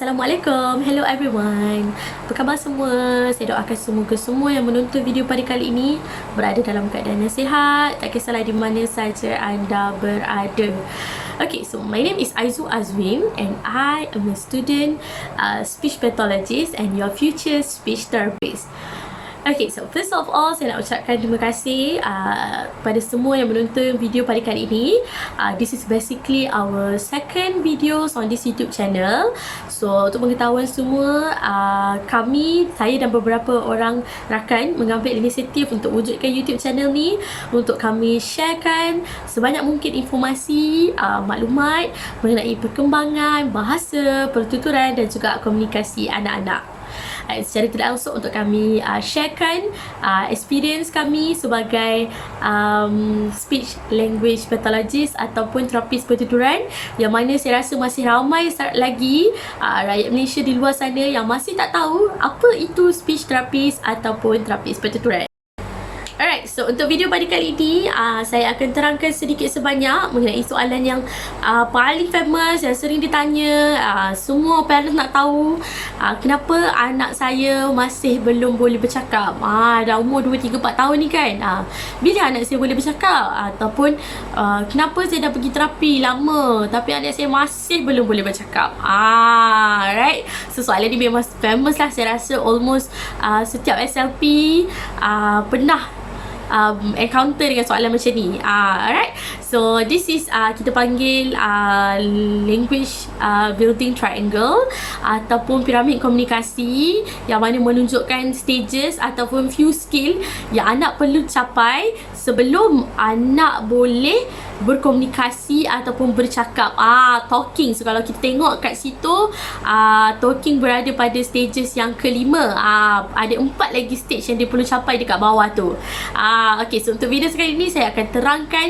Assalamualaikum. Hello everyone. Apa khabar semua? Saya doakan semoga semua yang menonton video pada kali ini berada dalam keadaan yang sihat, tak kisahlah di mana saja anda berada. Okay, so my name is Aizu Azwin and I am a student speech pathologist and your future speech therapist. Okay, so first of all, saya nak ucapkan terima kasih pada semua yang menonton video pada kali ini. This is basically our second videos on this YouTube channel. So, untuk pengetahuan semua, saya dan beberapa orang rakan mengambil inisiatif untuk wujudkan YouTube channel ni untuk kami sharekan sebanyak mungkin informasi, maklumat mengenai perkembangan bahasa, pertuturan dan juga komunikasi anak-anak. Secara tidak langsung untuk kami sharekan experience kami sebagai speech language pathologist ataupun terapis pertuturan, yang mana saya rasa masih ramai lagi rakyat Malaysia di luar sana yang masih tak tahu apa itu speech therapist ataupun terapis pertuturan. Alright, so untuk video pada kali ini saya akan terangkan sedikit sebanyak mengenai soalan yang paling famous, yang sering ditanya, semua parents nak tahu kenapa anak saya masih belum boleh bercakap. Dah umur 2, 3, 4 tahun ni kan, bila anak saya boleh bercakap, ataupun kenapa saya dah pergi terapi lama tapi anak saya masih belum boleh bercakap. Right, so soalan ni memang famous lah. Saya rasa almost setiap SLP pernah encounter dengan soalan macam ni. Alright, so this is kita panggil language building triangle ataupun piramid komunikasi, yang mana menunjukkan stages ataupun few skill yang anak perlu capai sebelum anak boleh berkomunikasi ataupun bercakap. Talking. So kalau kita tengok kat situ, talking berada pada stages yang kelima. Ada 4 lagi stage yang dia perlu capai dekat bawah tu. Okay, so untuk video sekali ni saya akan terangkan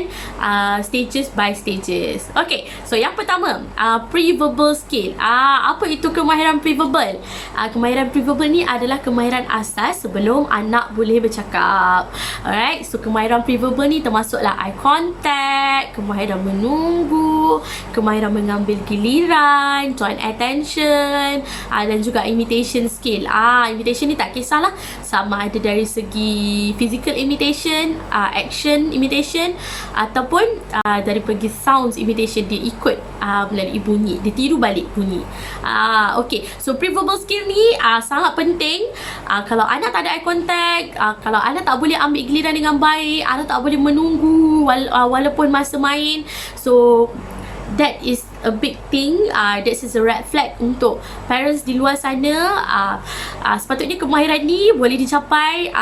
stages by stages. Okay, so yang pertama, pre-verbal skill. Apa itu kemahiran pre-verbal? Kemahiran pre-verbal ni adalah kemahiran asas sebelum anak boleh bercakap. Alright, so kemahiran pre-verbal ni termasuklah eye contact, kemahiran menunggu, kemahiran mengambil giliran, joint attention, dan juga imitation skill. Imitation ni tak kisahlah sama ada dari segi physical imitation, action imitation, ataupun dari segi sounds imitation. Dia ikut melalui bunyi, dia tiru balik bunyi. Okay, so pre-verbal skill ni sangat penting. Kalau anak tak ada eye contact, kalau anak tak boleh ambil giliran dengan baik, anak tak boleh menunggu walaupun masa main, so that is a big thing. That is a red flag untuk parents di luar sana. Sepatutnya kemahiran ni boleh dicapai,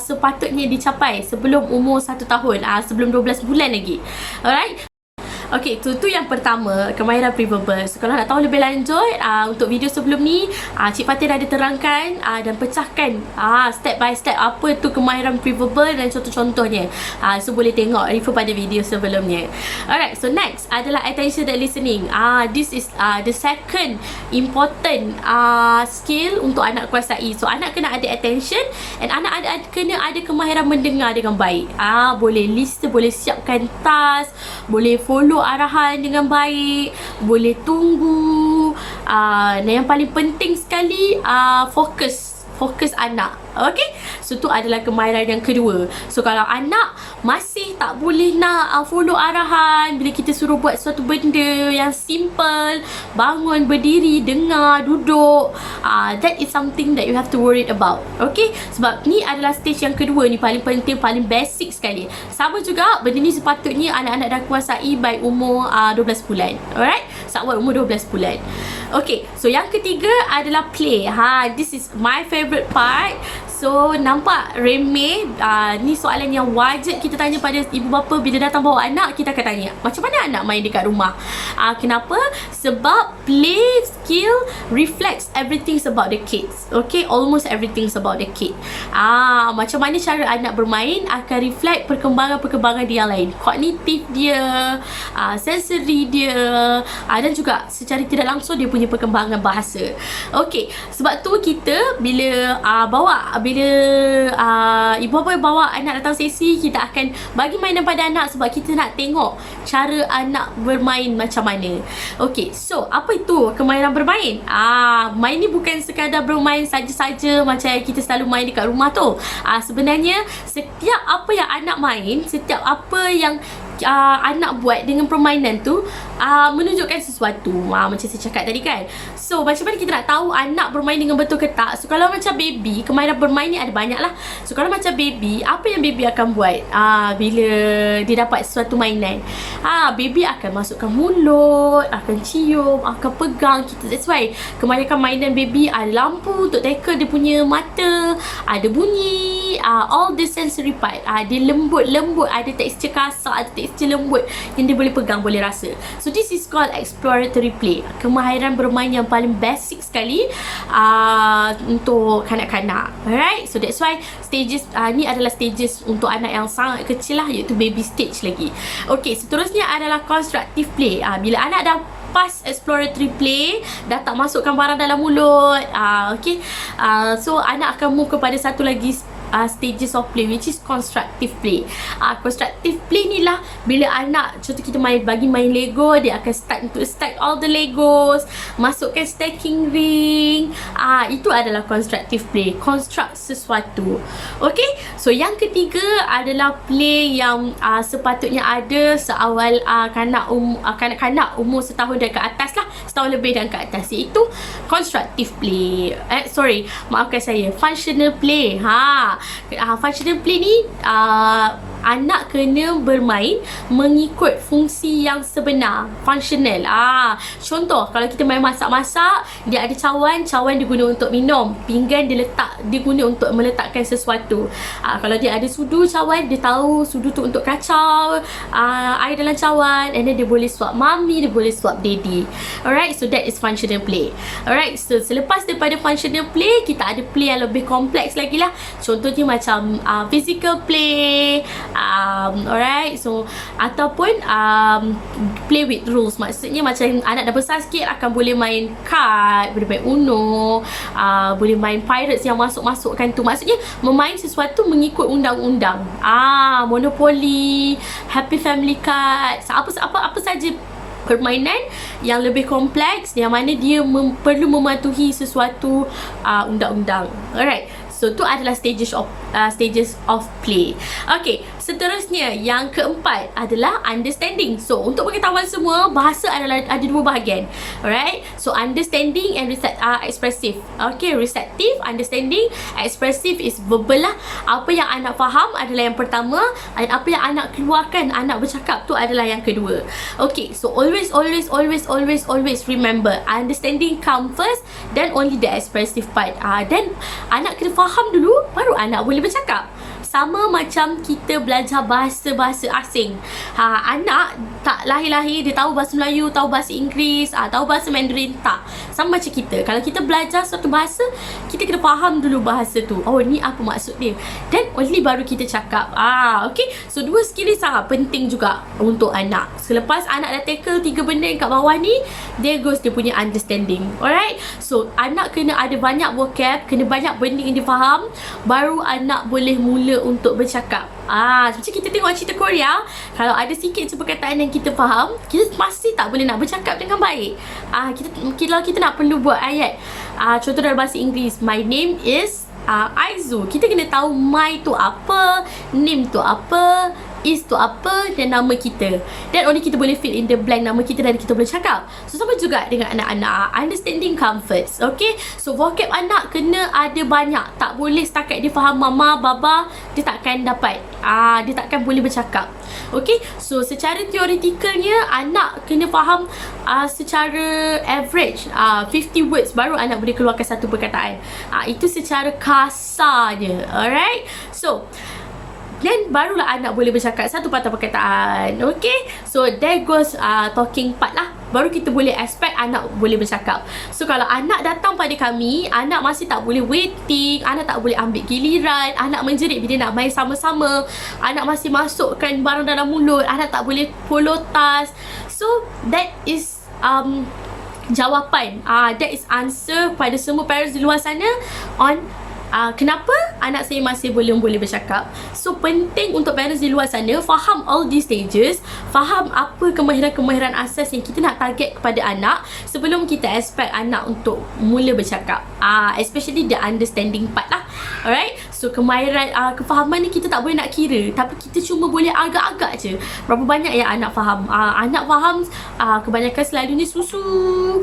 sepatutnya dicapai sebelum umur 1 tahun, sebelum 12 bulan lagi. Alright. Okay, tu yang pertama, kemahiran pre-verbal. So kalau nak tahu lebih lanjut, untuk video sebelum ni, Cik Fatin ada terangkan dan pecahkan step by step apa tu kemahiran pre-verbal dan contoh-contohnya. So boleh tengok, refer pada video sebelumnya. Alright, so next adalah attention and listening. This is the second important skill untuk anak kuasai. So anak kena ada attention and anak kena ada kemahiran mendengar dengan baik. Boleh listen, boleh siapkan task, boleh follow arahan dengan baik, boleh tunggu, dan yang paling penting sekali, fokus anak. Okay, so tu adalah kemahiran yang kedua. So kalau anak masih tak boleh nak follow arahan bila kita suruh buat suatu benda yang simple, bangun, berdiri, dengar, duduk, that is something that you have to worry about. Okay, sebab ni adalah stage yang kedua ni, paling penting, paling basic sekali. Sama juga benda ni sepatutnya anak-anak dah kuasai by umur 12 bulan. Alright, sampai umur 12 bulan. Okay, so yang ketiga adalah play. This is my favorite part. So nampak remeh, ni soalan yang wajib kita tanya pada ibu bapa bila datang bawa anak. Kita akan tanya, macam mana anak main dekat rumah? Kenapa? Sebab play skill reflects everything about the kids. Okay, almost everything about the kid. Macam mana cara anak bermain akan reflect perkembangan dia yang lain, kognitif dia, sensory dia, dan juga secara tidak langsung dia punya punya perkembangan bahasa. Okey, sebab tu kita bila ibu bapa bawa anak datang sesi, kita akan bagi mainan pada anak sebab kita nak tengok cara anak bermain macam mana. Okey, so apa itu kemainan bermain? Main ni bukan sekadar bermain saja-saja macam kita selalu main dekat rumah tu. Sebenarnya setiap apa yang anak main, setiap apa yang anak buat dengan permainan tu menunjukkan sesuatu. Macam saya cakap tadi kan. So macam mana kita nak tahu anak bermain dengan betul ke tak? So kalau macam baby, kemainan bermain ni ada banyak lah. So kalau macam baby, apa yang baby akan buat bila dia dapat sesuatu mainan? Baby akan masukkan mulut, akan cium, akan pegang kita. That's why kebanyakan mainan baby ada lampu untuk tackle dia punya mata, ada bunyi, all the sensory part. Dia lembut-lembut, ada tekstur kasar, ada tekstur lembut yang dia boleh pegang, boleh rasa. So this is called exploratory play. Kemahiran bermain yang paling basic sekali untuk kanak-kanak. Alright, so that's why stages ni adalah stages untuk anak yang sangat kecil lah, iaitu baby stage lagi. Okay, seterusnya adalah constructive play. Bila anak dah pas exploratory play, dah tak masukkan barang dalam mulut, okay, so anak akan move kepada satu lagi stages of play, which is constructive play. Constructive play ni lah bila anak, contoh kita bagi main Lego, dia akan start untuk stack all the Legos, masukkan stacking ring. Itu adalah constructive play, construct sesuatu. Okay, so yang ketiga adalah play yang sepatutnya ada seawal kanak-kanak umur setahun dan ke atas lah, setahun lebih dan ke atas, iaitu constructive play. Maafkan saya, functional play. Functional play ni anak kena bermain mengikut fungsi yang sebenar, functional. Contoh, kalau kita main masak-masak, dia ada cawan dia guna untuk minum, pinggan dia guna untuk meletakkan sesuatu. Kalau dia ada sudu cawan, dia tahu sudu tu untuk kacau air dalam cawan, and then dia boleh suap mami, dia boleh suap daddy. Alright, so that is functional play. Alright, so selepas daripada functional play, kita ada play yang lebih kompleks lagi lah. Contohnya macam physical play, alright, so ataupun play with rules. Maksudnya macam anak dah besar sikit akan boleh main card, boleh main Uno, boleh main pirates yang masuk-masukkan tu. Maksudnya memain sesuatu mengikut undang-undang. Monopoly, happy family cards, apa saja permainan yang lebih kompleks, yang mana dia perlu mematuhi sesuatu undang-undang. Alright, so tu adalah stages of play. Okay, seterusnya yang keempat adalah understanding. So untuk pengetahuan semua, bahasa ada dua bahagian. Alright, so understanding and expressive. Okay, receptive, understanding, expressive is verbal lah. Apa yang anak faham adalah yang pertama, dan apa yang anak keluarkan, anak bercakap tu adalah yang kedua. Okay, so always remember, understanding come first, then only the expressive part. Then anak kena faham dulu, baru anak boleh bercakap. Sama macam kita belajar bahasa-bahasa asing. Anak tak lahir-lahir dia tahu bahasa Melayu, tahu bahasa Inggeris, tahu bahasa Mandarin, tak. Sama macam kita. Kalau kita belajar satu bahasa, kita kena faham dulu bahasa tu. Oh, ni apa maksud dia. Then only baru kita cakap. Okay. So dua skill ni sangat penting juga untuk anak. Selepas anak dah tackle 3 benda yang kat bawah ni, there goes dia punya understanding. Alright. So anak kena ada banyak vocab, kena banyak benda yang dia faham, baru anak boleh mula untuk bercakap. Macam kita tengok cerita Korea, kalau ada sikit je perkataan yang kita faham, kita masih tak boleh nak bercakap dengan baik. Kalau kita nak perlu buat ayat, contoh dalam bahasa Inggeris, my name is Aizu. Kita kena tahu my tu apa, name tu apa, is tu apa, dan nama kita. Dan only kita boleh fill in the blank nama kita dan kita boleh cakap. So sama juga dengan anak-anak, understanding come first. Okay, so vocab anak kena ada banyak. Tak boleh setakat dia faham mama, baba, dia takkan dapat, dia takkan boleh bercakap. Okay, so secara teoretikalnya anak kena faham secara average 50 words baru anak boleh keluarkan satu perkataan. Itu secara kasarnya. Alright, so then barulah anak boleh bercakap satu patah perkataan. Okay, so there goes talking part lah. Baru kita boleh expect anak boleh bercakap. So kalau anak datang pada kami, anak masih tak boleh waiting, anak tak boleh ambil giliran, anak menjerit bila nak main sama-sama, anak masih masukkan barang dalam mulut, anak tak boleh follow task. So that is jawapan. That is answer pada semua parents di luar sana on kenapa anak saya masih belum boleh bercakap. So penting untuk parents di luar sana faham all these stages, faham apa kemahiran-kemahiran asas yang kita nak target kepada anak sebelum kita expect anak untuk mula bercakap. Especially the understanding part lah. Alright, so kemahiran, kefahaman ni kita tak boleh nak kira, tapi kita cuma boleh agak-agak je berapa banyak yang anak faham. Anak faham kebanyakan selalunya susu,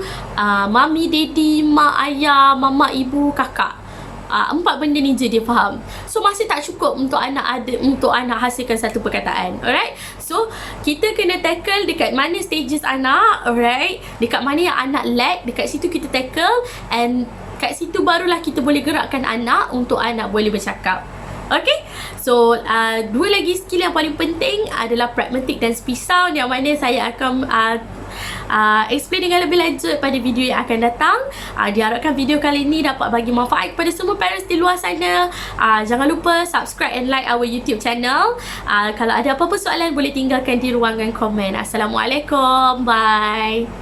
mami, daddy, mak, ayah, mama, ibu, kakak. 4 benda ni je dia faham. So masih tak cukup untuk anak hasilkan satu perkataan. Alright, so kita kena tackle dekat mana stages anak. Alright, dekat mana yang anak lag, dekat situ kita tackle, and kat situ barulah kita boleh gerakkan anak untuk anak boleh bercakap. Okay, so dua lagi skill yang paling penting adalah pragmatic dan speech sound, yang mana saya akan explain dengan lebih lanjut pada video yang akan datang. Diharapkan video kali ini dapat bagi manfaat kepada semua parents di luar sana. Jangan lupa subscribe and like our YouTube channel. Kalau ada apa-apa soalan boleh tinggalkan di ruangan komen. Assalamualaikum, bye.